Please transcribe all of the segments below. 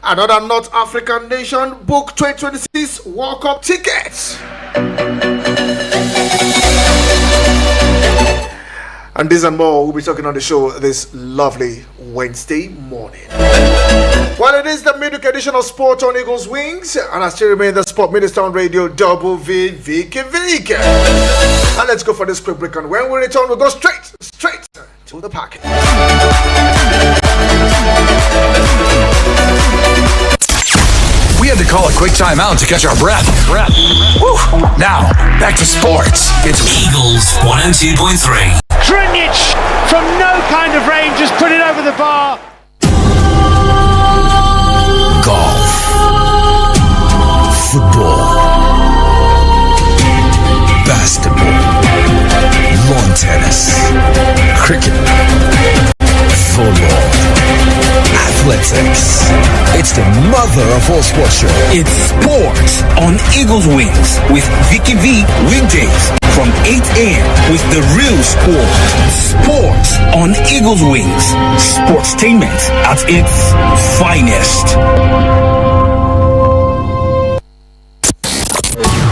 Another North African nation book 2026 World Cup tickets. And this and more we'll be talking on the show this lovely Wednesday morning. Well, it is the midweek edition of Sport on Eagles Wings, and I still remain the Sport Minister on Radio Double V, Vicky Vick. And let's go for this quick break, and when we return, we'll go straight to the packet. We had to call a quick timeout to catch our breath. Woo. Now, back to sports. It's Eagles 102.3. Krunic from no kind of range just put it over the bar. Golf, football, basketball, lawn tennis, cricket, football, athletics. It's the mother of all sports show. It's sports on Eagles Wings with Vicky V weekdays from 8 a.m. with the real sport. Sports on Eagles Wings. Sportstainment at its finest.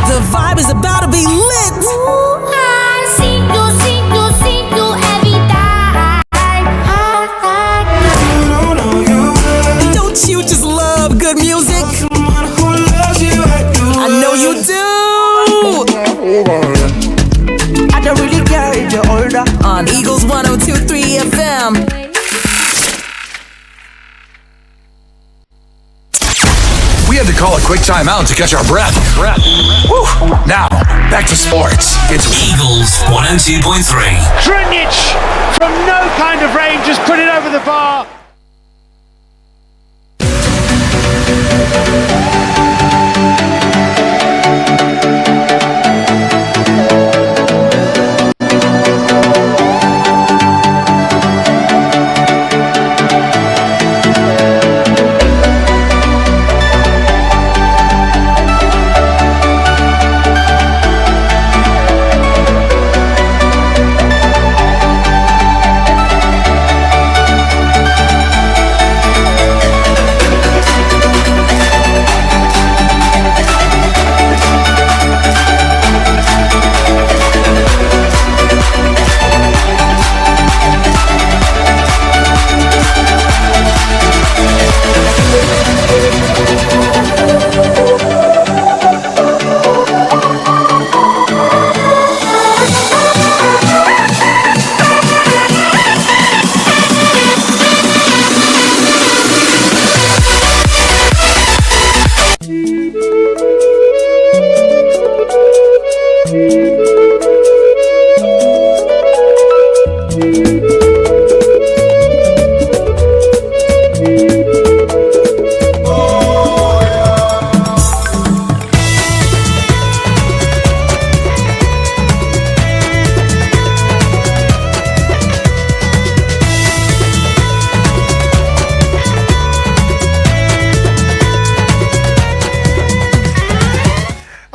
The vibe is about to be lit. Don't you just love good music? I know you do. I don't really care if you're older. On Eagles 102.3 FM. We had to call a quick timeout to catch our breath. Woo. Now, back to sports. It's Eagles 102.3. Krunic from no kind of range just put it over the bar.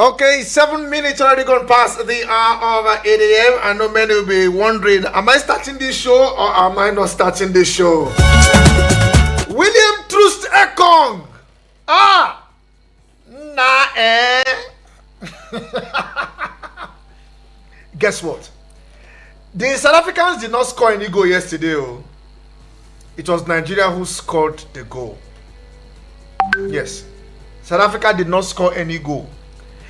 Okay, 7 minutes already gone past the hour of 8 a.m. I know many will be wondering, am I starting this show or am I not starting this show? William Troost Ekong. Guess what? The South Africans did not score any goal yesterday. It was Nigeria who scored the goal. Yes. South Africa did not score any goal.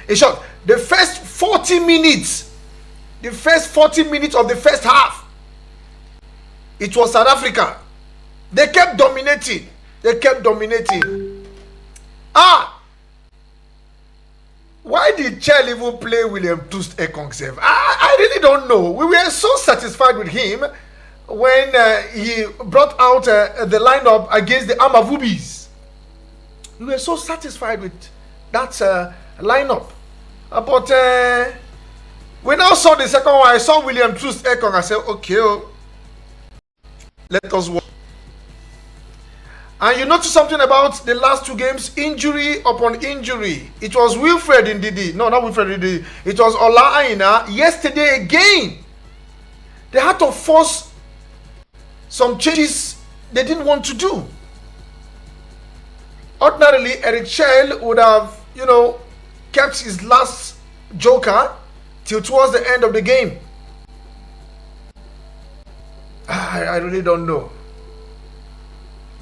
In short, the first 40 minutes of the first half, it was South Africa. They kept dominating. Why did Chell even play William Troost Ekong? I really don't know. We were so satisfied with him when he brought out the lineup against the Amavubis. We were so satisfied with that lineup. But we now saw the second one. I saw William Troost Ekong. I said, okay, let us watch. And you notice something about the last two games, injury upon injury. It was Wilfred Ndidi. No, not Wilfred Ndidi. It was Ola Aina. Yesterday again, they had to force some changes they didn't want to do. Ordinarily, Eric Chell would have, kept his last joker till towards the end of the game. I really don't know.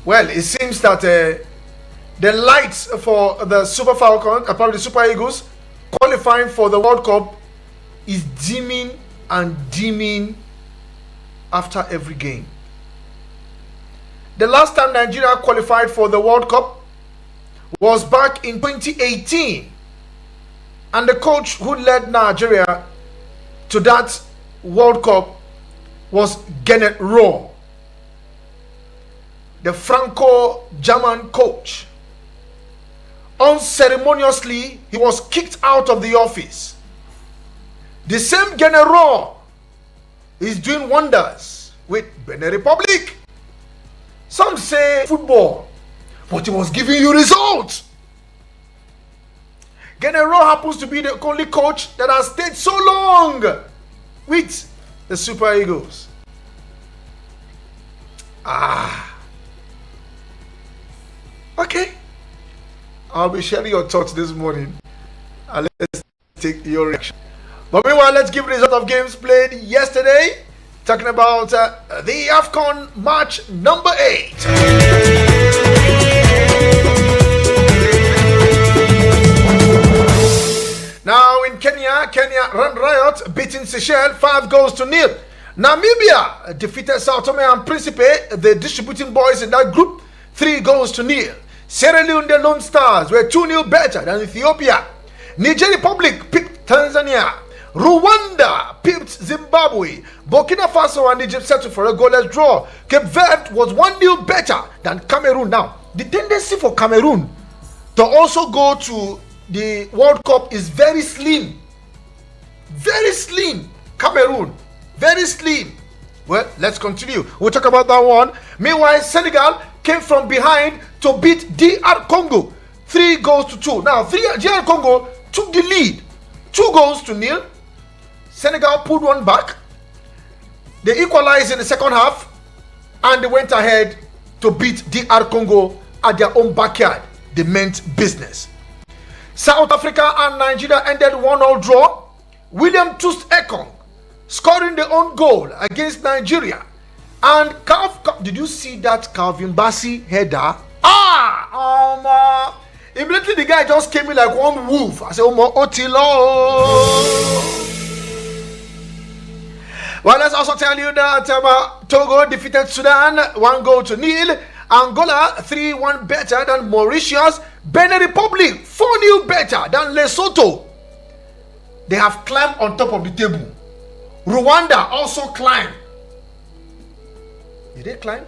Well, it seems that the lights for the Super Falcons, probably the Super Eagles, qualifying for the World Cup is dimming and dimming after every game. The last time Nigeria qualified for the World Cup was back in 2018. And the coach who led Nigeria to that World Cup was Gennett Rohr, the Franco-German coach. Unceremoniously, he was kicked out of the office. The same Gennett Rohr is doing wonders with Benin Republic. Some say football, but he was giving you results. Gennett Rohr happens to be the only coach that has stayed so long with the Super Eagles. Okay. I'll be sharing your thoughts this morning. And let's take your reaction. But meanwhile, let's give the result of games played yesterday. Talking about the AFCON match number 8. Now in Kenya ran riot, beating Seychelles 5-0. Namibia defeated Sao Tome and Principe, the distributing boys in that group, 3-0. Sierra Leone, the Lone Stars, were 2-0 better than Ethiopia. Niger Republic picked Tanzania. Rwanda pipped Zimbabwe. Burkina Faso and Egypt settled for a goalless draw. Cape Verde was 1-0 better than Cameroon. Now, the tendency for Cameroon to also go to the World Cup is very slim. Very slim. Cameroon. Very slim. Well, let's continue. We'll talk about that one. Meanwhile, Senegal came from behind to beat DR Congo 3-2. Now, DR Congo took the lead 2-0. Senegal pulled one back. They equalized in the second half and they went ahead to beat DR Congo at their own backyard. They meant business. South Africa and Nigeria ended 1-1 draw. William Troost Ekong scoring the own goal against Nigeria. And did you see that Calvin Bassey header? Immediately the guy just came in like one wolf. I said, Otilo. Well, let's also tell you that Togo defeated Sudan 1-0. Angola 3-1 better than Mauritius. Benin Republic 4-0 better than Lesotho. They have climbed on top of the table. Rwanda also climbed. Did they climb?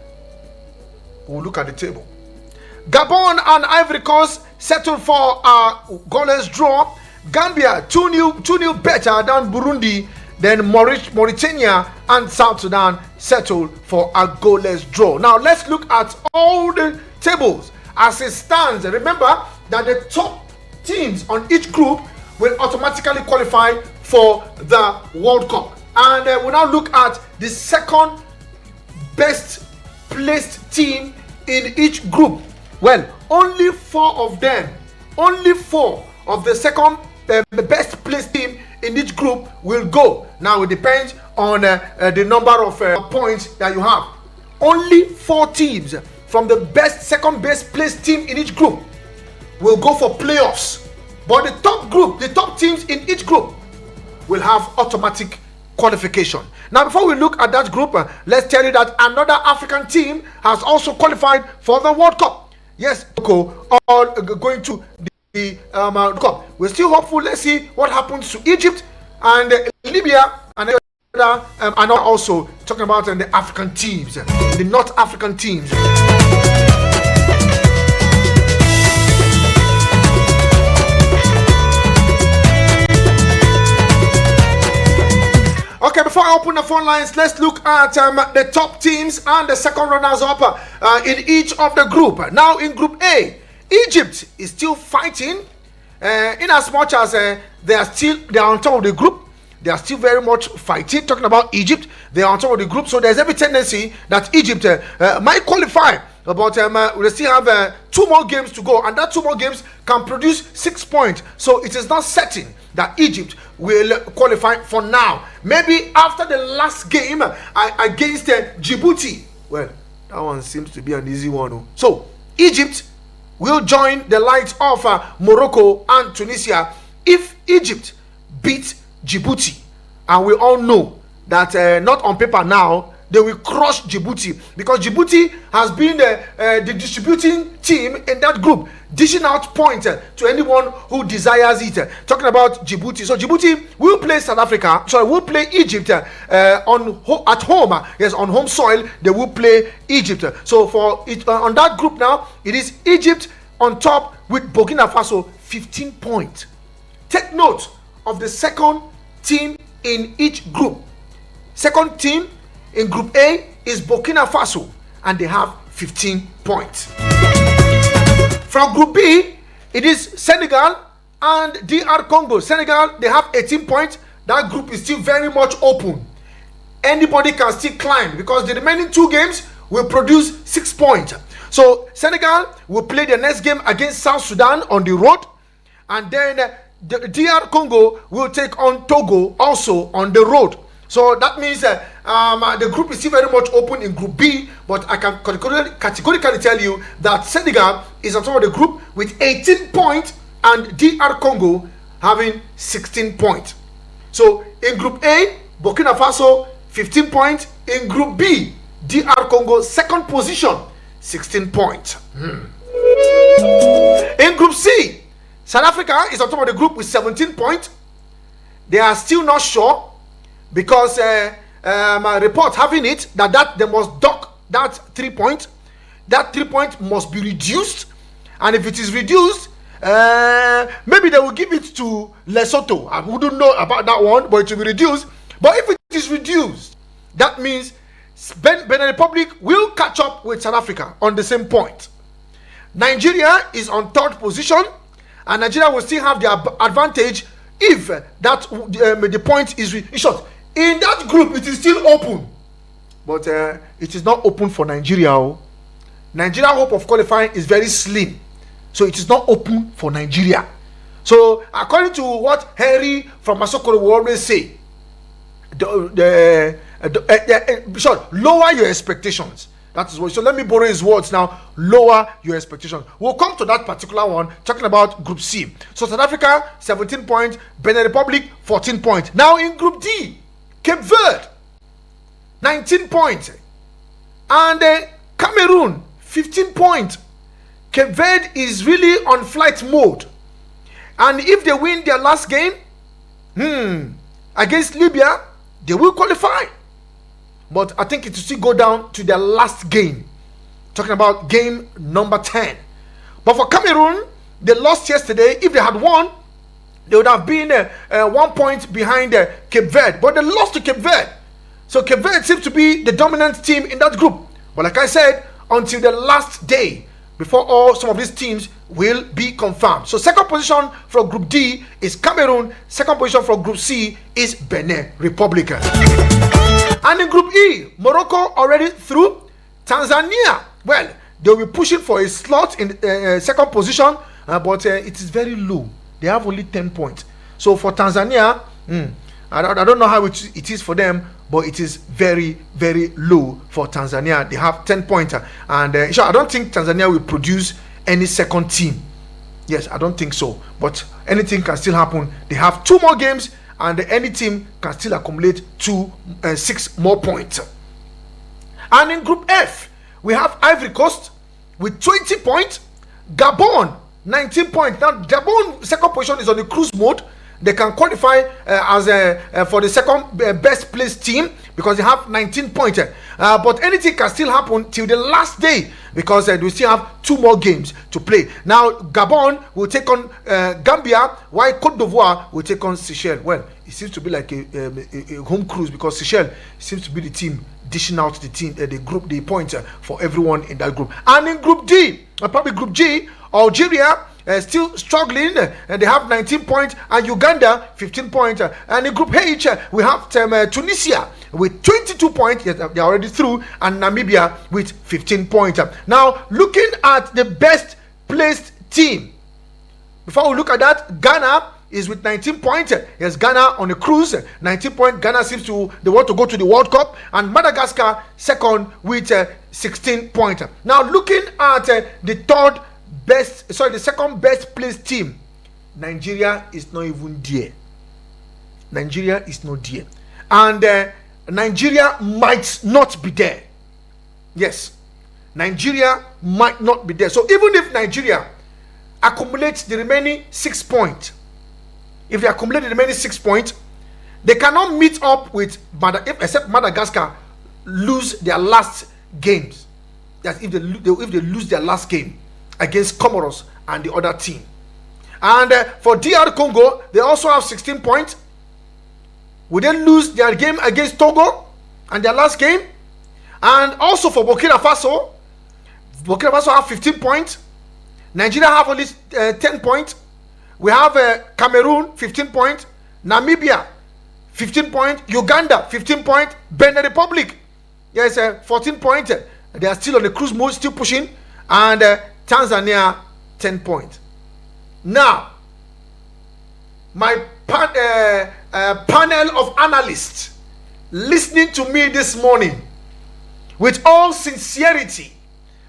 We'll look at the table. Gabon and Ivory Coast settled for a goalless draw. Gambia 2-0 better than Burundi. Then Mauritania and South Sudan settled for a goalless draw. Now let's look at all the tables as it stands. Remember that the top teams on each group will automatically qualify for the World Cup. And we'll now look at the second best placed team in each group. Well, only 4 of them, only 4 of the second best placed team in each group will go. Now it depends on the number of points that you have. Only 4 teams from the second best placed team in each group will go for playoffs. But the top teams in each group will have automatic qualification. Now before we look at that group, let's tell you that another African team has also qualified for the World Cup. Yes, all going to the Cup. We're still hopeful. Let's see what happens to Egypt and Libya and and also talking about the African teams, the North African teams. Okay, before I open the phone lines, let's look at the top teams and the second runners-up in each of the group. Now in Group A, Egypt is still fighting in as much as they are on top of the group. They are still very much fighting. Talking about Egypt, they are on top of the group, so there's every tendency that Egypt might qualify but we still have 2 more games to go, and that 2 more games can produce 6 points. So it is not certain that Egypt will qualify for now. Maybe after the last game against Djibouti. Well, that one seems to be an easy one. So Egypt will join the likes of Morocco and Tunisia if Egypt beats Djibouti. And we all know that not on paper now, they will crush Djibouti, because Djibouti has been the distributing team in that group, dishing out points to anyone who desires it. Talking about Djibouti, so Djibouti will play South Africa. So will play Egypt at home. Yes, on home soil they will play Egypt. So for it on that group now, it is Egypt on top with Burkina Faso 15 points. Take note of the second team in each group. Second team in Group A is Burkina Faso, and they have 15 points. From Group B, it is Senegal and DR Congo. Senegal, they have 18 points. That group is still very much open. Anybody can still climb, because the remaining 2 games will produce 6 points. So Senegal will play the next game against South Sudan on the road, and then the DR Congo will take on Togo also on the road. So that means the group is still very much open in Group B, but I can categorically tell you that Senegal is on top of the group with 18 points, and DR Congo having 16 points. So in Group A, Burkina Faso 15 points. In Group B, DR Congo second position, 16 points. In Group C, South Africa is on top of the group with 17 points. They are still not sure, because reports having it that they must dock that 3 points. That 3 points must be reduced, and if it is reduced, maybe they will give it to Lesotho. I wouldn't know about that one, but it will be reduced. But if it is reduced, that means Benin Republic will catch up with South Africa on the same point. Nigeria is on 3rd position, and Nigeria will still have the advantage if the point is in short. In that group, it is still open, but it is not open for Nigeria. Nigeria hope of qualifying is very slim, so it is not open for Nigeria. So according to what Henry from Masokoro will always say, lower your expectations. That is what. So let me borrow his words now. Lower your expectations. We'll come to that particular one, talking about Group C. So South Africa 17 points, Benin Republic 14 points. Now in Group D, Cape Verde 19 points, and Cameroon 15 points. Cape Verde is really on flight mode, and if they win their last game against Libya, they will qualify. But I think it will still go down to their last game, talking about game number 10. But for Cameroon, they lost yesterday. If they had won, they would have been 1 point behind Cape Verde. But they lost to Cape Verde. So Cape Verde seems to be the dominant team in that group. But like I said, until the last day, before some of these teams will be confirmed. So second position for Group D is Cameroon. Second position for Group C is Benin Republic. And in Group E, Morocco already through. Tanzania, well, they'll be pushing for a slot in second position, but it is very low. They have only 10 points. So for Tanzania, I don't know how it is for them, but it is very, very low for Tanzania. They have 10 points. And I don't think Tanzania will produce any second team. Yes, I don't think so. But anything can still happen. They have 2 more games, and any team can still accumulate 6 more points. And in Group F, we have Ivory Coast with 20 points. Gabon, 19 points. Now, Gabon second position is on the cruise mode. They can qualify for the second best placed team because they have 19 points. But anything can still happen till the last day because we still have 2 more games to play. Now, Gabon will take on Gambia, while Cote d'Ivoire will take on Seychelles. Well, it seems to be like a home cruise because Seychelles seems to be the team dishing out the points for everyone in that group. And in Group D, probably Group G, Algeria still struggling, and they have 19 points, and Uganda 15 points. And in Group H, we have Tunisia with 22 points. Yes, they're already through, and Namibia with 15 points. Now, looking at the best placed team. Before we look at that, Ghana is with 19 points. Yes, Ghana on a cruise, 19 points. Ghana seems they want to go to the World Cup, and Madagascar second with 16 points. Now, looking at the second best placed team, Nigeria is not even there. Nigeria is not there, and Nigeria might not be there. Yes, Nigeria might not be there. So even if Nigeria accumulates the remaining 6 points, if they accumulate the remaining 6 points, they cannot meet up with except Madagascar lose their last games. That's if they lose their last game against Comoros and the other team. And for DR Congo, they also have 16 points. Will they lose their game against Togo and their last game? And also for Burkina Faso have 15 points. Nigeria have only 10 points. We have Cameroon 15 points, Namibia 15 points, Uganda 15 points, Benin Republic 14 points. They are still on the cruise mode, still pushing, and Tanzania 10 points. Now, my panel of analysts listening to me this morning with all sincerity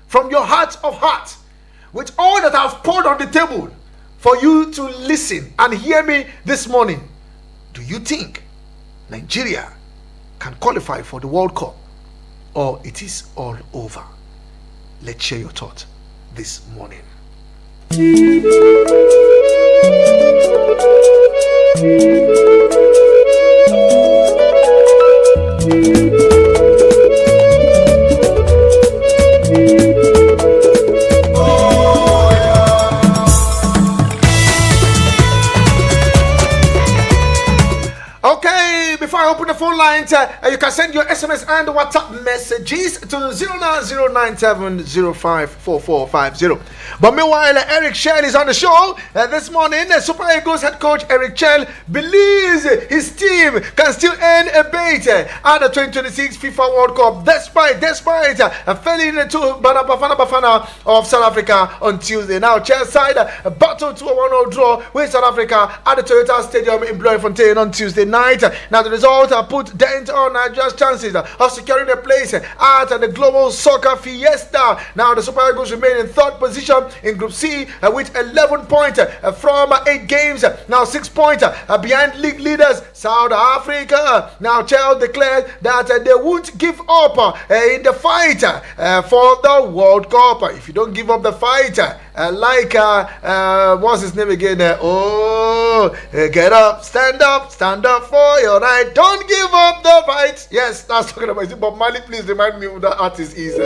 from your heart of heart, with all that I've poured on the table for you to listen and hear me this morning, do you think Nigeria can qualify for the World Cup, or it is all over? Let's share your thoughts this morning. Okay, before I open the phone lines, you can send your SMS and WhatsApp messages to 09097054450. But meanwhile, Eric Shell is on the show this morning. Super Eagles head coach Eric Shell believes his team can still earn a bait at the 2026 FIFA World Cup despite failing to Bafana of South Africa on Tuesday. Now, Chelsea side battled to a 1-0 draw with South Africa at the Toyota Stadium in Bloemfontein on Tuesday night. Now, the result put dent on Nigeria's chances of securing a place at the Global Soccer Fiesta. Now, the Super Eagles remain in third position in Group C with 11 points from 8 games. Now 6 points behind league leaders South Africa. Now Chelsea declared that they won't give up in the fight for the World Cup. If you don't give up the fight, what's his name again? Get up, stand up for your right. Don't give up the fight. Yes, that's talking about it. But Mali, please remind me who the artist is.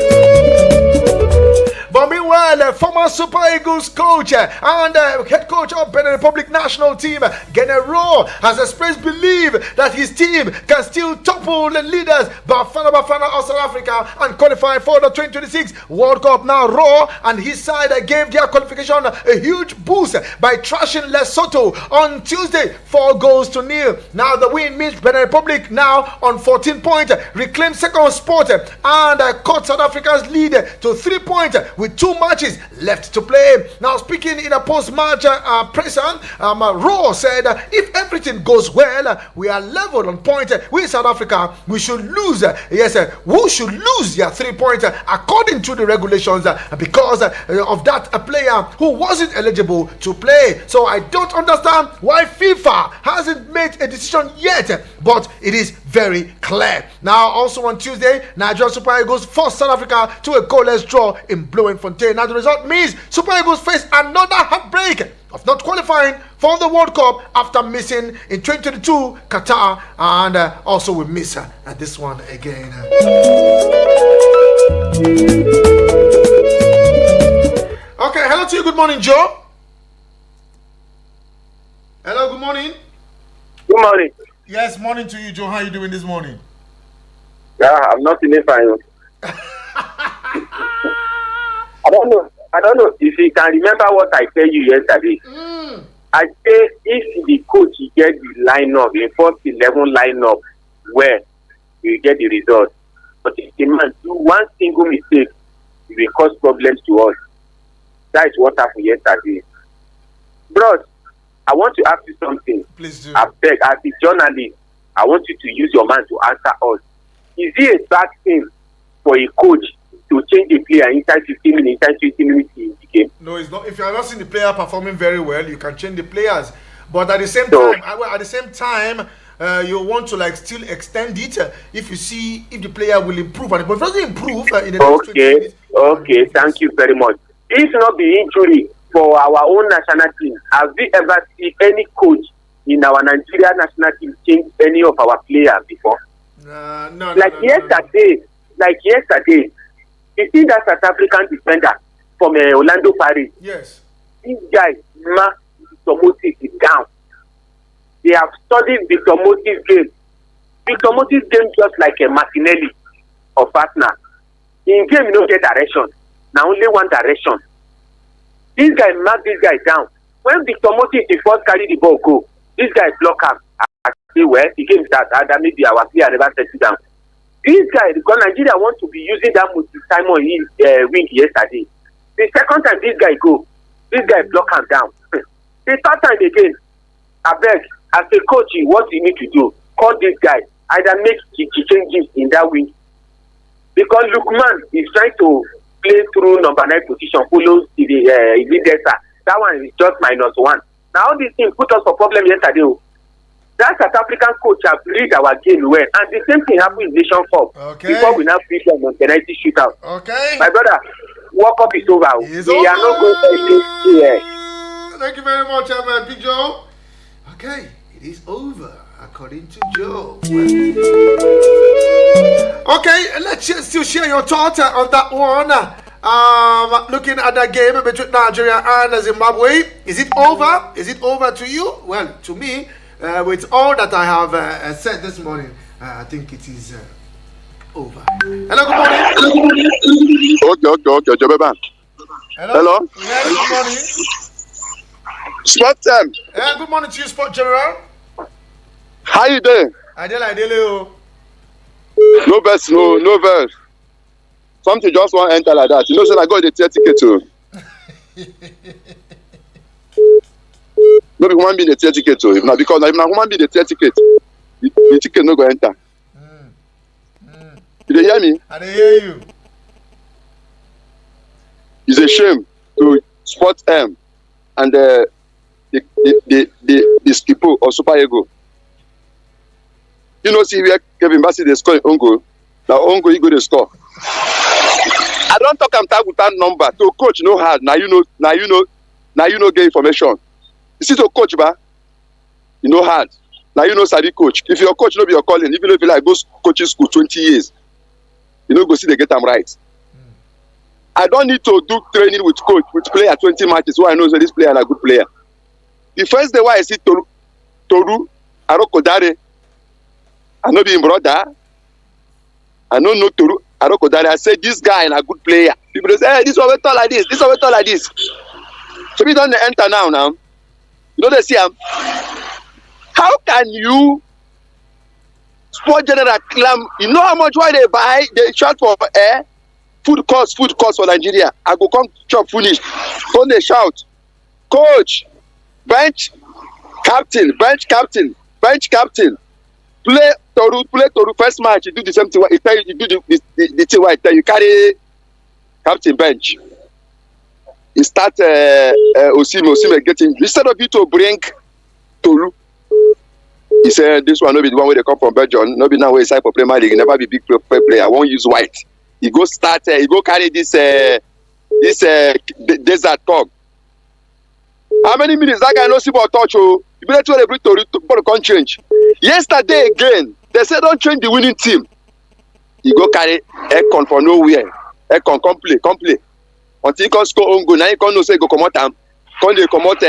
But meanwhile, former Super Eagles coach and head coach of Benin Republic national team, Genero, has expressed belief that his team can still topple the leaders Bafana of South Africa and qualify for the 2026 World Cup. Now, Raw and his side gave their qualification a huge boost by trashing Lesotho on Tuesday, 4-0. Now, the win means Benin Republic now on 14 points, reclaimed second spot and cut South Africa's lead to 3 points with 2 matches left to play. Now, speaking in a post-match presser, Raw said, if everything goes well, we are level on point with South Africa. We should lose. Who should lose their 3 points according to the regulations because of that player who wasn't eligible to play. So I don't understand why FIFA hasn't made a decision yet, but it is very clear. Now, also on Tuesday, Nigeria Super Eagles forced South Africa to a goalless draw in Bloemfontein. Now, the result means Super Eagles face another heartbreak of not qualifying for the World Cup after missing in 2022 Qatar, and also we miss at this one again. Okay, hello to you. Good morning, Joe. Hello, good morning. Good morning. Yes, morning to you, Joe. How are you doing this morning? Yeah, I'm not in a final. I don't know if you can remember what I tell you yesterday. I say if the coach get the lineup, the first 11 lineup, well, we will get the result. But if the man do one single mistake, it will cause problems to us. That is what happened yesterday. Bros, I want to ask you something. Please do. I beg, as a journalist, I want you to use your mind to answer us. Is it a bad thing for a coach to change the player inside 15 minutes, inside 20 minutes in the game? No, it's not. If you are not seeing the player performing very well, you can change the players. But at the same time, you want to like still extend it if you see if the player will improve. But if it doesn't improve in the next 20 minutes. Okay, thank you very much. If not the injury for our own national team, have we ever seen any coach in our Nigeria national team change any of our players before? No. Yesterday, you see that South African defender from Orlando Paris. Yes. This guy marked Victor Moses down. They have studied Victor Moses' game. Victor Moses' game just like a Martinelli of Arsenal. In game, you don't get direction. Now only one direction. This guy marked this guy down. When Victor Moses the first carry the ball go, this guy block him. I say, well, the game start. That maybe our player never set it down. This guy, because Nigeria want to be using that Simon wing yesterday. The second time this guy go, this guy block him down. The third time again, I beg, as a coach, what you need to do, call this guy, either make changes in that wing. Because Lukman is trying to play through number 9 position, follows the Idrissa. That one is just -1. Now all these things put us for problem yesterday. That South African coach has read our game well, and the same thing happened in Nation Cup. Okay. Before we now beat them on penalty shootout. Okay. My brother, World Cup is over. It's we over. are not going to here. Thank you very much, Big Joe. Okay, it is over according to Joe. Okay, let's still share your thoughts on that one. Looking at that game between Nigeria and Zimbabwe, is it over? Is it over to you? Well, to me, with all that I have said this morning, I think it is over. Hello, good morning. Okay, Jobeban. Hello. Yes, good morning. Sport time. Good morning to you, Sport General. How you doing? Adele. No verse, no verse. Something just want to enter like that. You know, so I got the ticket too. No, human being the ticket too. If not, because if not human being the ticket, the ticket no go enter. You hear me? I hear you. It's a shame to Sport M and the skipper or Super Ego. You know, see where Kevin Bassey they score own goal. Now own goal he go to score. I don't talk am tag without number. To coach no hard. Now you know get information. You see to coach ba, you know hard. Now you know sabi coach. If your coach no be your calling, even if you like go coaching school 20 years, you know go see they get them right. I don't need to do training with coach with player 20 matches so I know that this player is a good player. The first day why I see Toru Arokodare, I know being brother. I don't know Toru Arokodare. I said this guy is a good player. People say, hey, this one we talk like this. This one we talk like this. So we don't enter now. You know they see him. How can you Sport General claim? You know how much why they buy? They shout for air. Food cost for Nigeria. I go come chop finish. Don't they shout, coach, bench captain. Play Toru first match. You do the same thing. You tell you do the thing. Why you carry captain bench? You start Osime getting instead of you to bring Toru. He said this one no be the one where they come from Belgium. No be now where he sign for Premier League. He never be big player. I won't use white. He go start. He go carry this desert dog. How many minutes that guy no see ball touch? Oh, you better tell every to can't change. Yesterday again, they said don't change the winning team. He go carry Ekon for nowhere. Ekon come play. Until he can score own goal. Now he can't no say go come out am. When they come out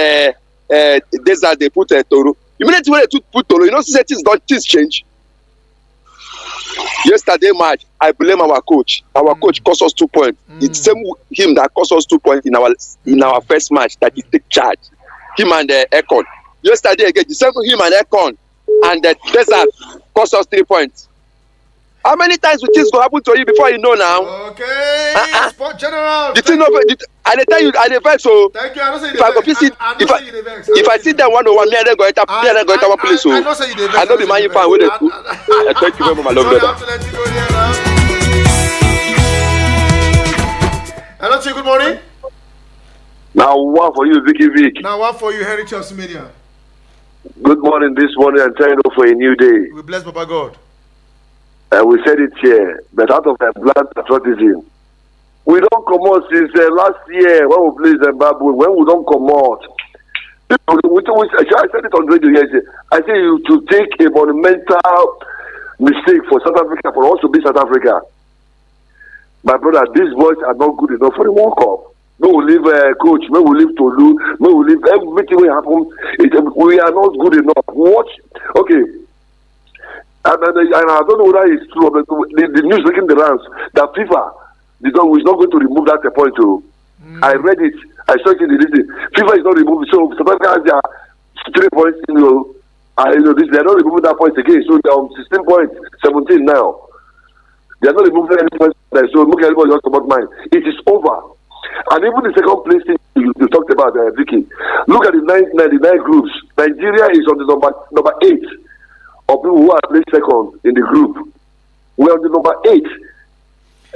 desert they put Toru. Immediately when they put Toru, you know say things change. Yesterday match, I blame our coach. Our coach cost us 2 points. It's same him that cost us 2 points in our first match that he take charge. Him and Ekon. Yesterday again, the same him and Ekon and the Desert cost us 3 points. How many times will things go happen to you before you know now? Okay. Sport general. The thing of I tell you, I vex so. Thank you. I don't say If I go visit, if I see them 101, me and them go enter one place. So I don't say you dey vex. I know the man you find with it. Thank you very much, my love brother. Hello, Chief. Good morning. Now one for you, Vick. Now one for you, Heritage Media. Good morning this morning and thank you for a new day. We bless Papa God. We said it here, but out of blood patriotism, we don't come out since last year when we played Zimbabwe. When we don't come out, I said it on radio yesterday. I say you to take a monumental mistake for South Africa, for us to be South Africa. My brother, these boys are not good enough for the World Cup. May we leave coach, may we leave Tolu, may we leave everything will happen. We are not good enough. Watch, okay. And I don't know whether it's true, but the news making the rounds that FIFA is not going to remove that point. I read it. I saw it in the list. FIFA is not removing. So South Africa has their 3 points. They are not removing that point again. So they are on 16 points, 17 now. They are not removing any points. So look at everybody else about mine. It is over. And even the second place thing you talked about, Vicky. Look at the 99 groups. Nigeria is on the number 8. Of people who are placed second in the group. We are on the number 8.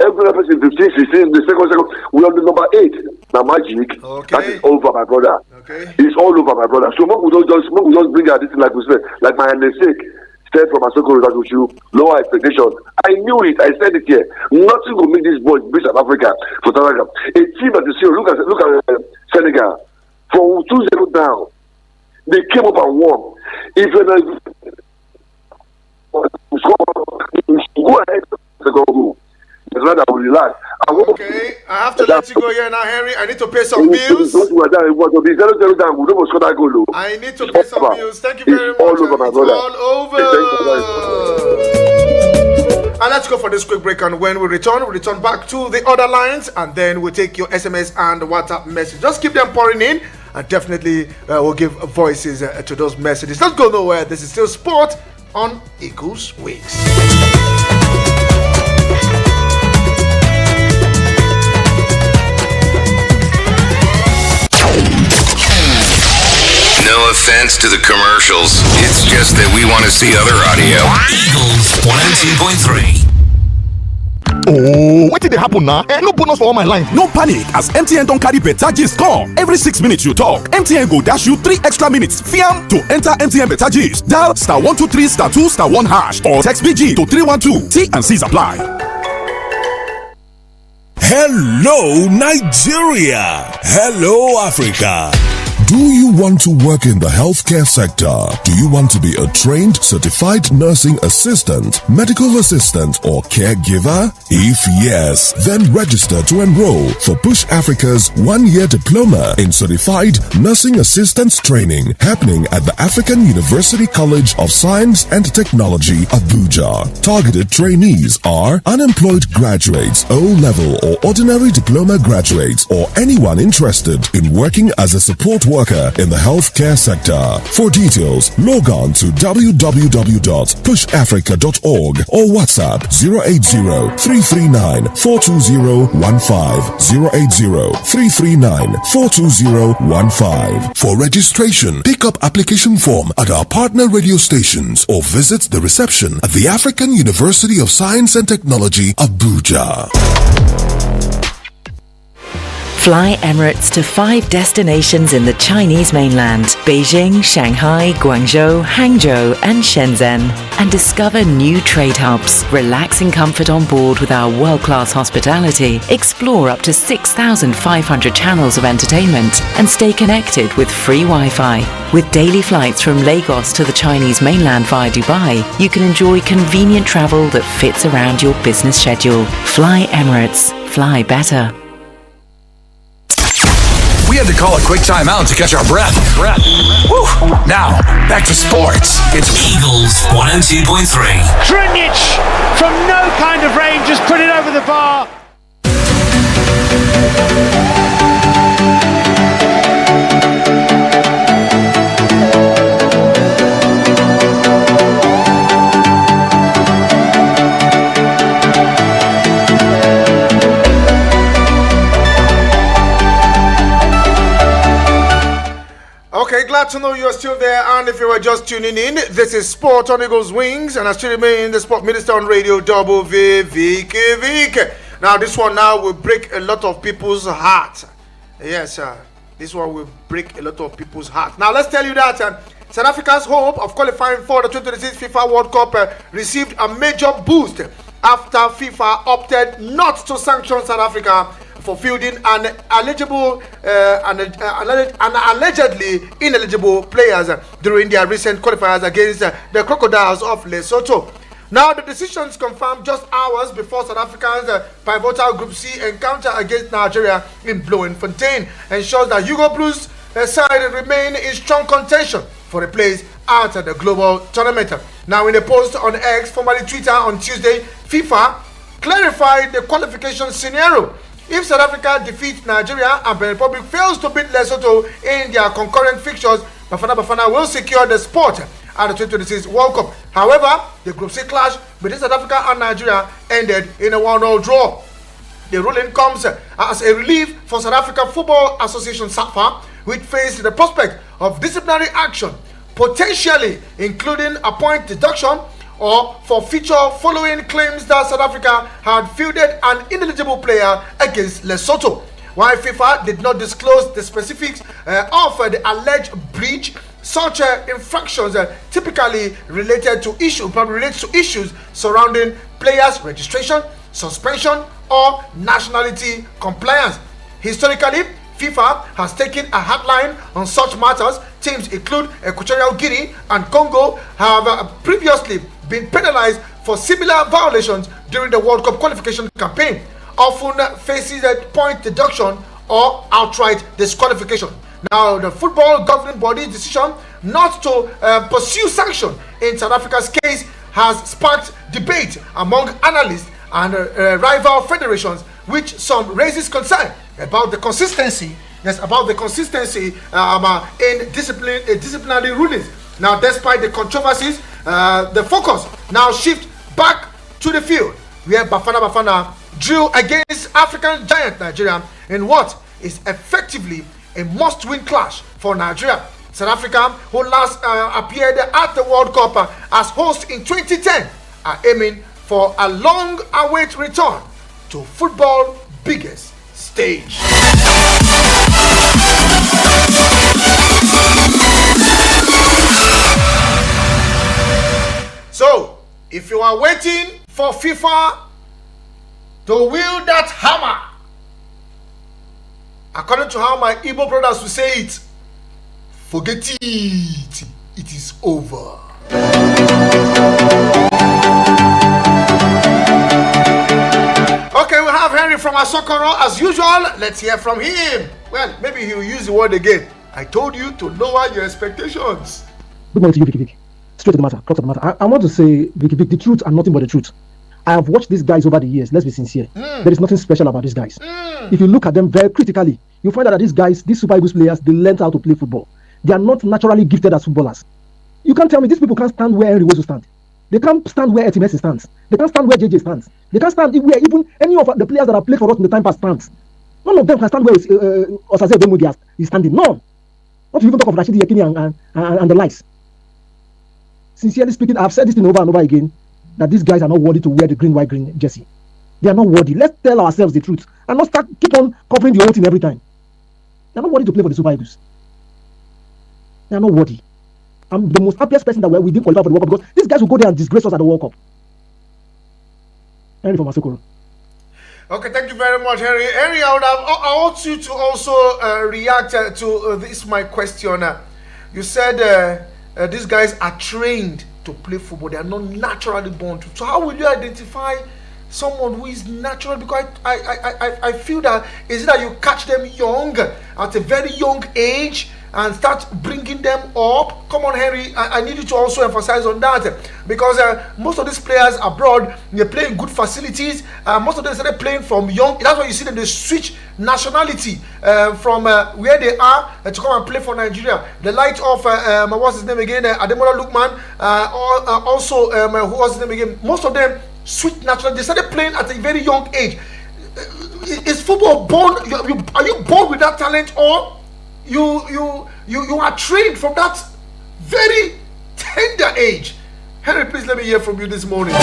Every other person 15, 16, the second. We are on the number 8. Now magic. Okay. That is over, my brother. Okay. It's all over, my brother. So we don't just bring out this like we said, like my namesake said from Asoko that we should lower expectations. I knew it. I said it here. Nothing will make this boys beat South Africa for South Africa. A team at the zero. Look at Senegal. From 2-0 down, they came up and won. If go ahead. Rather, I will relax. Okay, I have to let you go here now, Henry. I need to pay some bills. I need to pay some bills. Thank you very much. All over, my brother. All over. And let's go for this quick break. And when we return back to the other lines, and then we'll take your SMS and WhatsApp message. Just keep them pouring in, and definitely we'll give voices to those messages. Don't go nowhere. This is still sport on Eagles Wings. No offense to the commercials. It's just that we want to see other audio. Eagles 102.3. Oh, what did happen now? No bonus for all my line. No panic, as MTN don't carry better gist come. Every 6 minutes you talk, MTN go dash you 3 extra minutes. Fiam to enter MTN better gist. Dial *123*2*1# or text BG to 312. T and C's apply. Hello, Nigeria. Hello, Africa. Do you want to work in the healthcare sector? Do you want to be a trained, certified nursing assistant, medical assistant, or caregiver? If yes, then register to enroll for Push Africa's 1-year diploma in certified nursing assistance training happening at the African University College of Science and Technology, Abuja. Targeted trainees are unemployed graduates, O-level or ordinary diploma graduates, or anyone interested in working as a support worker in the healthcare sector. For details, log on to www.pushafrica.org or WhatsApp 080-339-42015, 080-339-42015. For registration, pick up application form at our partner radio stations or visit the reception at the African University of Science and Technology, Abuja. Fly Emirates to 5 destinations in the Chinese mainland, Beijing, Shanghai, Guangzhou, Hangzhou and Shenzhen, and discover new trade hubs. Relax in comfort on board with our world-class hospitality, explore up to 6,500 channels of entertainment, and stay connected with free Wi-Fi. With daily flights from Lagos to the Chinese mainland via Dubai, you can enjoy convenient travel that fits around your business schedule. Fly Emirates. Fly better. We had to call a quick timeout to catch our breath. Woo. Now, back to sports. It's Eagles 102.3. Krunic from no kind of range just put it over the bar. Okay, glad to know you're still there. And if you were just tuning in, this is Sport on Eagles Wings, and I still remain the Sport Minister on Radio Double Vick. Now, this one now will break a lot of people's heart. Yes, this one will break a lot of people's heart. Now, let's tell you that South Africa's hope of qualifying for the 2026 FIFA World Cup received a major boost after FIFA opted not to sanction South Africa for fielding an allegedly ineligible players during their recent qualifiers against the Crocodiles of Lesotho. Now, the decisions confirmed just hours before South Africa's pivotal Group C encounter against Nigeria in Bloemfontein ensures that Hugo Blues side remain in strong contention for a place at the global tournament. Now, in a post on X, formerly Twitter, on Tuesday, FIFA clarified the qualification scenario. If South Africa defeats Nigeria and Benin Republic fails to beat Lesotho in their concurrent fixtures, Bafana will secure the spot at the 2026 World Cup. However, the Group C clash between South Africa and Nigeria ended in a 1-0 draw. The ruling comes as a relief for South Africa Football Association SAFA, which faced the prospect of disciplinary action, potentially including a point deduction or forfeiture following claims that South Africa had fielded an ineligible player against Lesotho. While FIFA did not disclose the specifics of the alleged breach, such infractions typically relate to issues surrounding players' registration, suspension, or nationality compliance. Historically, FIFA has taken a hardline on such matters. Teams include Equatorial Guinea and Congo have previously been penalized for similar violations during the World Cup qualification campaign, often faces a point deduction or outright disqualification. Now, the football governing body's decision not to pursue sanction in South Africa's case has sparked debate among analysts and rival federations, which some raises concern about the consistency. Yes, about the consistency in disciplinary rulings. Now, despite the controversies, the focus now shifts back to the field, where Bafana drew against African giant Nigeria in what is effectively a must-win clash for Nigeria. South Africa, who last appeared at the World Cup as host in 2010, are aiming for a long-awaited return to football's biggest stage. So, if you are waiting for FIFA to wield that hammer, according to how my Igbo brothers will say it, forget it. It is over. Okay, we have Henry from Asokoro as usual. Let's hear from him. Well, maybe he'll use the word again. I told you to lower your expectations. Good morning to you, Vicky. Straight to the matter, crux of the matter. I want to say, Vicky, the truth and nothing but the truth. I have watched these guys over the years. Let's be sincere. There is nothing special about these guys. If you look at them very critically, you find out that these guys, these Super Eagles players, they learned how to play football. They are not naturally gifted as footballers. You can't tell me these people can't stand where Henry Wozu stands. They can't stand where Etimesi stands. They can't stand where JJ stands. They can't stand where even any of the players that have played for us in the time past stands. None of them can stand where Osaze Odemudia is standing. None. Not to even talk of Rashidi Yekini and the likes. Sincerely speaking, I've said this thing over and over again, that these guys are not worthy to wear the green, white, green jersey. They are not worthy. Let's tell ourselves the truth and not keep on covering the whole thing every time. They are not worthy to play for the Super Eagles. They are not worthy. I'm the most happiest person that we didn't qualify for the World Cup, because these guys will go there and disgrace us at the World Cup. Henry from Asokoro. Okay, thank you very much, Henry. Henry, I want you to also react to this my question. You said these guys are trained to play football. They are not naturally born to. So how will you identify someone who is natural? Because I feel that is it that you catch them young, at a very young age, and start bringing them up? Come on, Henry, I need you to also emphasize on that, because most of these players abroad, they play in good facilities. Most of them started playing from young. That's why you see them, they switch nationality from where they are to come and play for Nigeria. The light of what's his name again, Ademola Lookman, also who was his name again, most of them switch nationality. They started playing at a very young age. Is football born? Are you born with that talent, or you are trained from that very tender age. Henry, please let me hear from you this morning.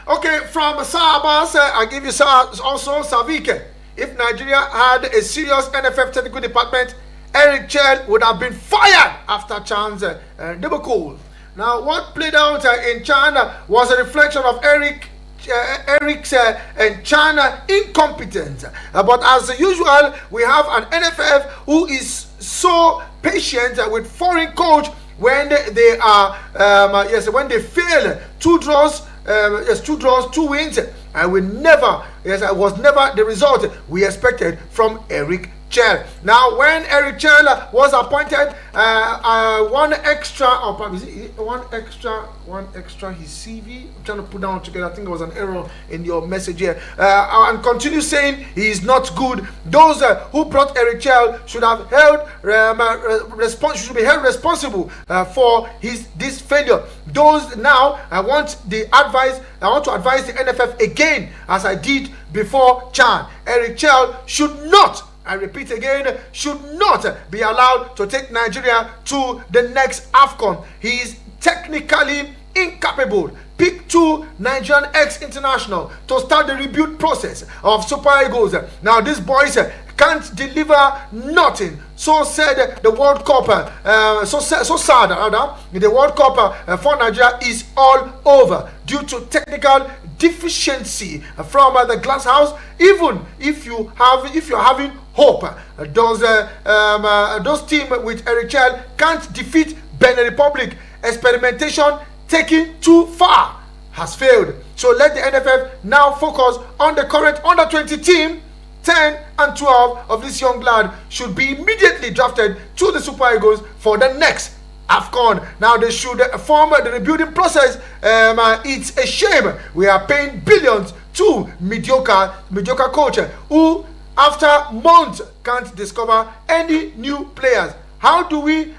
Okay, from Sabas, I give you also Savike. If Nigeria had a serious NFF technical department, Eric Chell would have been fired after Chan's debacle. Now, what played out in China was a reflection of Eric's and China incompetence. But as usual, we have an NFF who is so patient with foreign coach when they are when they fail. 2 draws, 2 wins, and it was never the result we expected from Eric Chell. Now, when Eric Chell was appointed, one extra his CV. I'm trying to put down together. I think there was an error in your message here. And continue saying he is not good. Those who brought Eric Chell should have held should be held responsible for this failure. Those now I want to advise the NFF again, as I did before Chan. Eric Chell should not, I repeat again, should not be allowed to take Nigeria to the next AFCON. He is technically incapable. Pick 2 Nigerian ex-international to start the rebuild process of Super Eagles. Now, these boys can't deliver nothing. So said the World Cup. So sad rather. The World Cup for Nigeria is all over due to technical deficiency from the glass house. Even if you're having hope, those team with Eric Chell can't defeat Benin Republic. Experimentation taken too far has failed. So let the NFF now focus on the current under 20 team. 10 and 12 of this young lad should be immediately drafted to the Super Eagles for the next AFCON. Now they should form the rebuilding process. It's a shame we are paying billions to mediocre coach who after months can't discover any new players. How do we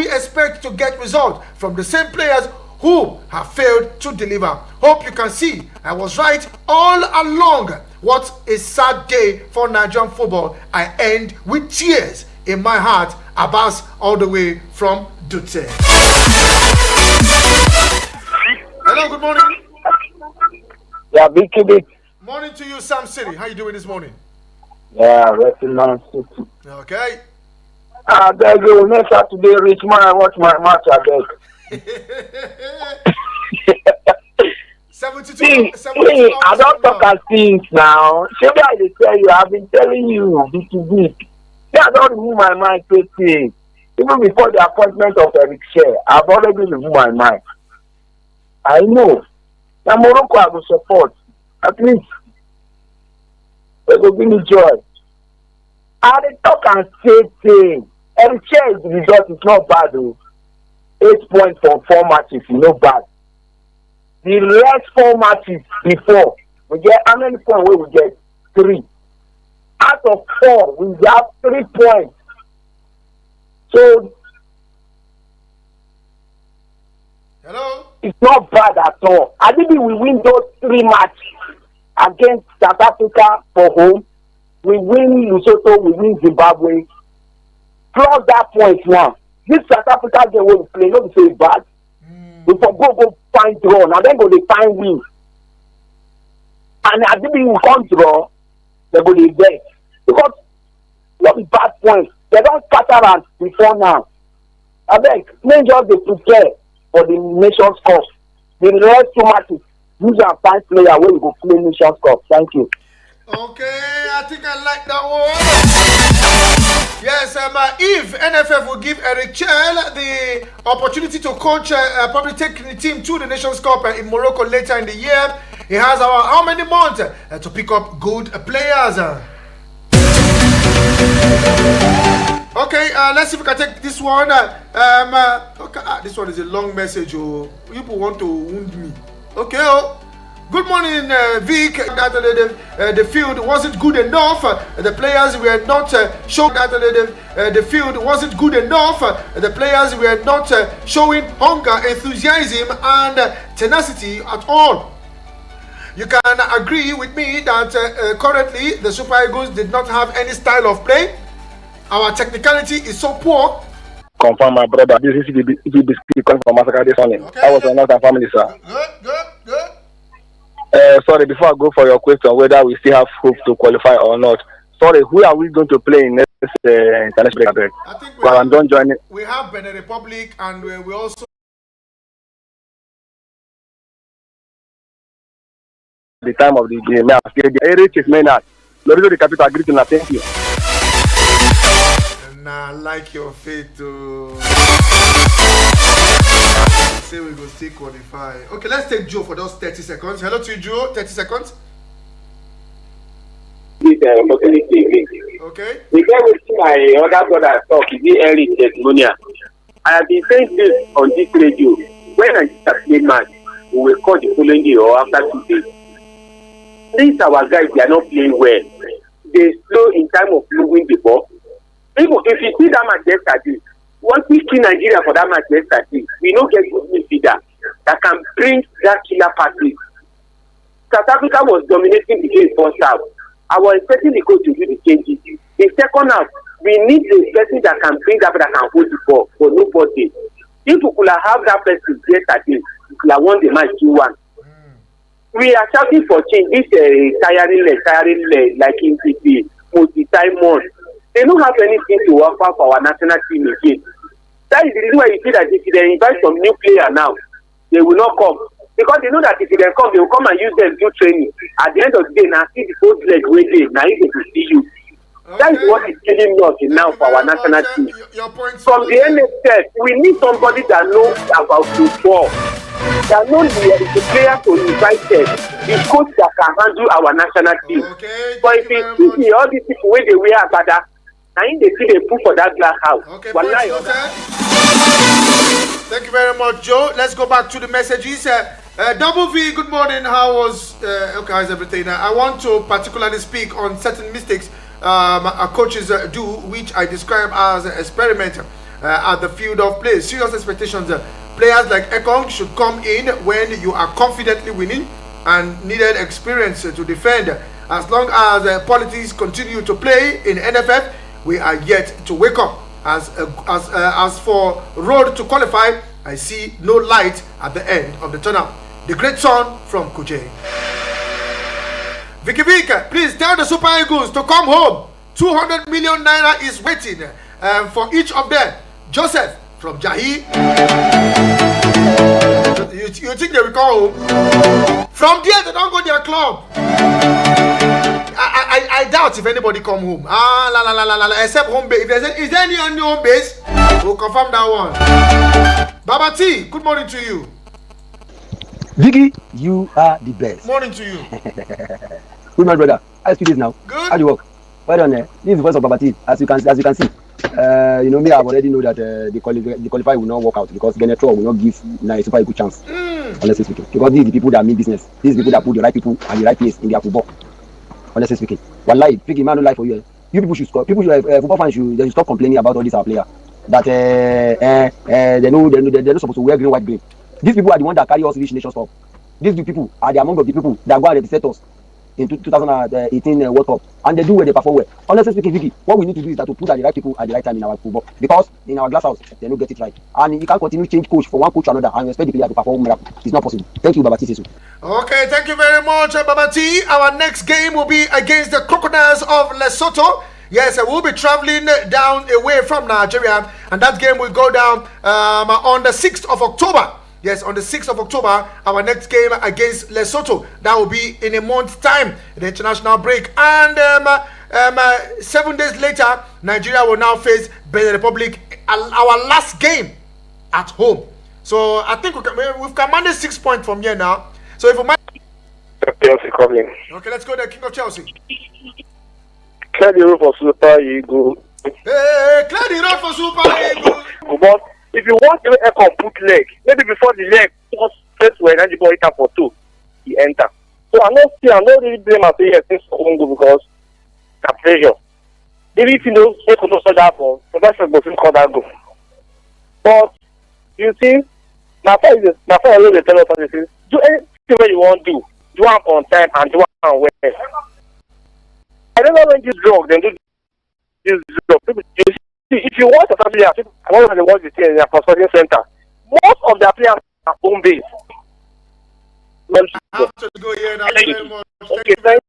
expect to get results from the same players who have failed to deliver? Hope you can see I was right all along. What a sad day for Nigerian football. I end with tears in my heart. Abbas all the way from Dutse. Hello, good morning. Yeah, Vicky. Morning to you, Sam City. How you doing this morning? Yeah, resting on City. Okay. I beg you, next Saturday, reach man, watch my match, I beg. 72. I don't talk as things now. Maybe I dey tell you, I've been telling you, Vicky. I don't remove my mind quickly. Even before the appointment of Eric Shea, I've already removed my mind. I know. Now Morocco I will support. At least they will give me joy. I dey talk and say things. Eric Shea's result is not bad though. 8 points from 4 matches is not bad. The last 4 matches before, we get how many points? We get 3. Out of 4, we have 3 points. So, hello? It's not bad at all. I think we win those 3 matches against South Africa for home. We win Lesotho, we win Zimbabwe. Plus that point now. This South Africa game will play, not to say bad. We for go find draw, and then go they find win. And I think we can't draw, they go they get. Because not the bad points. They don't scatter us before now. I beg, men just they prepare for the Nations Cup. The rest 2 matches, use and find player where we go play Nations Cup. Thank you. Okay, I think I like that one. Yes, if NFF will give Eric Chell the opportunity to coach, probably take the team to the Nations Cup in Morocco later in the year, he has how many months to pick up good players? Okay, let's see if we can take this one. This one is a long message. Oh, people want to wound me. Okay. Good morning, Vick. The field wasn't good enough. The players were not showing that the field wasn't good enough. The players were not showing hunger, enthusiasm, and tenacity at all. You can agree with me that currently the Super Eagles did not have any style of play. Our technicality is so poor. Confirm, my brother. This is the biscuit coming from Massacre this morning. Okay, I was another family, sir. Good. Sorry, before I go for your question, whether we still have hope to qualify or not. Sorry, who are we going to play in next international break? I think I'm done joining. We have Benin Republic, and we also the time of the game. Now, the area is Maynard. Lorido the capital agreed to thank you. Nah, like your fate to say we go still qualify. Okay, let's take Joe for those 30 seconds. Hello to you, Joe. 30 seconds. Okay. The guy with my other brother talk is the early testimonial. I have been saying this on this radio. When I play match, we will call the following day or after 2 days. These our guys, they are not playing well. They slow in time of moving the ball. If you see that match yesterday, once we see Nigeria for that match yesterday, we don't get good midfielder that can bring that killer passes. South Africa was dominating the game first half. I was expecting the coach to do the changes. In second half, we need a person that can bring that can hold the ball for nobody. If we could have that person yesterday, we could have won the match 2-1. We are shouting for change. This tiring leg, like in the multi-time month. They don't have anything to offer for our national team again. That is the reason why you see that if they invite some new player now, they will not come. Because they know that if they come, they will come and use them to do training. At the end of the day, now see the old leg waiting, now they will see you. Okay. That is what is killing us now for our national team. From the NSF, we need somebody that knows about football. That knows the player to invite them, the coach that can handle our national team. Okay, but if you see all these people when they wear Agbada, now they see they put for that glass house. Okay, thank you very much, Joe. Let's go back to the messages. Double V, good morning. How's everything? I want to particularly speak on certain mistakes our coaches do, which I describe as an experiment at the field of play. Serious expectations. Players like Ekong should come in when you are confidently winning and needed experience to defend. As long as politics continue to play in NFF, we are yet to wake up. As for road to qualify, I see no light at the end of the tunnel. The great son from Kuje. Vicky Vick, please tell the Super Eagles to come home. 200 million naira is waiting for each of them. Joseph from Jahi. You think they will come home? From there, they don't go to their club. I doubt if anybody come home. Except home base. Is there any home base? We'll confirm that one. Baba T, good morning to you. Vicky, you are the best. Morning to you. Good morning, brother. How is this now? Good. How do you work? Well done. This is the voice of Baba T. As you can see. Me, I've already know that the qualify will not work out because Genetro will not give a super good chance. Honestly speaking, because these are the people that mean business. These are the people that put the right people and the right place in their football. Honestly speaking, wallahi, Vicky, man, no lie for you. You people should score. Football fans should stop complaining about all these our players. That they're not supposed to wear green, white, green. These people are the ones that carry us reach Nations Cup. These people are the among the people that go and represent us in 2018 World Cup, and they do where they perform well. Honestly speaking, Vicky, what we need to do is that to put the right people at the right time in our football, because in our glass house they don't get it right, and you can't continue to change coach from one coach to another and expect the player to perform miracle. It's not possible. Thank you, Baba T. Okay, thank you very much, Baba T. Our next game will be against the Crocodiles of Lesotho. Yes, we'll be traveling down away from Nigeria, and that game will go down on the 6th of October. Yes, on the 6th of October, our next game against Lesotho. That will be in a month's time, the international break. And 7 days later, Nigeria will now face Benin Republic, our last game at home. So I think we've commanded 6 points from here now. So if we might... Chelsea coming. Okay, let's go there, King of Chelsea. Clear the road for Super Eagles. Hey, clear the road for Super Eagles. But if you want to put leg, maybe before the leg, just when anybody enter for 2, he enter. So I'm not really blame and say yes, things go because the pressure. If you know, they could not start that for, so that's what we call that go. But you see, my friend always tell us something. Do anything what you want to do. Do it on time and do it on well. I don't know when this drug, then do this job. People, you see, if you watch the family, one of the ones you see in their consulting center, most of their players are home based. I have to go here now. Thank you very much. Okay, thank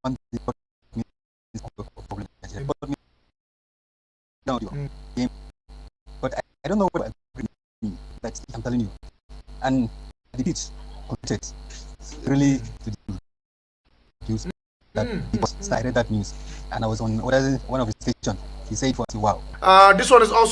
But I don't know what I mean, but I'm telling you. And the pitch committed really to use that because I read that news and I was on one of the stations. He said, wow. This one is also